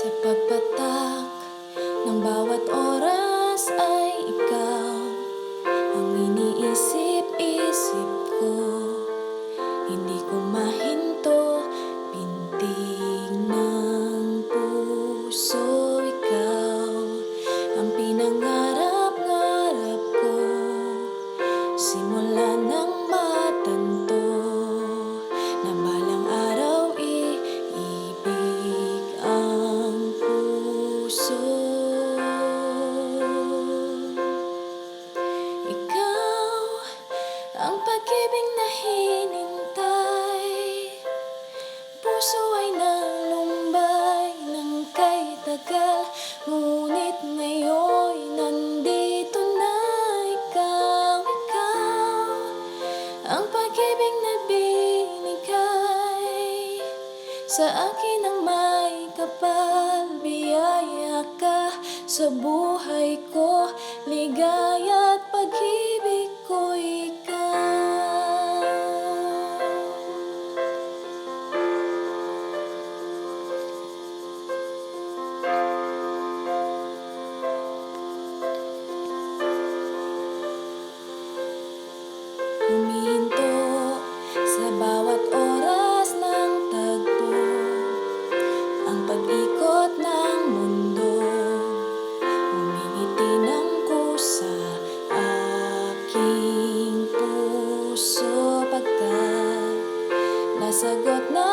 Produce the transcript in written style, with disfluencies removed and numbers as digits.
Sa pagpatak ng bawat oras ay ikaw ang iniisip-isip ko. Hindi ko mahinto, pintig ng puso. Ikaw ang pinangarap-ngarap ko, simula ng matanto na balang araw iibig ang puso. Ikaw ang pag-ibig na hinintay, puso ay nalumbay ng kay tagal, ngunit ngayon nandito na ikaw. Ikaw ang pag-ibig na binigay sa akin ng may kapal. Biyaya ka sa buhay ko, ligaya at pag-ibig ko ikaw. Humihinto sa bawat oras ng tagpo, ang pag-ikot ng mundo, humingiti ng kusa aking puso. Pagkat nasagot na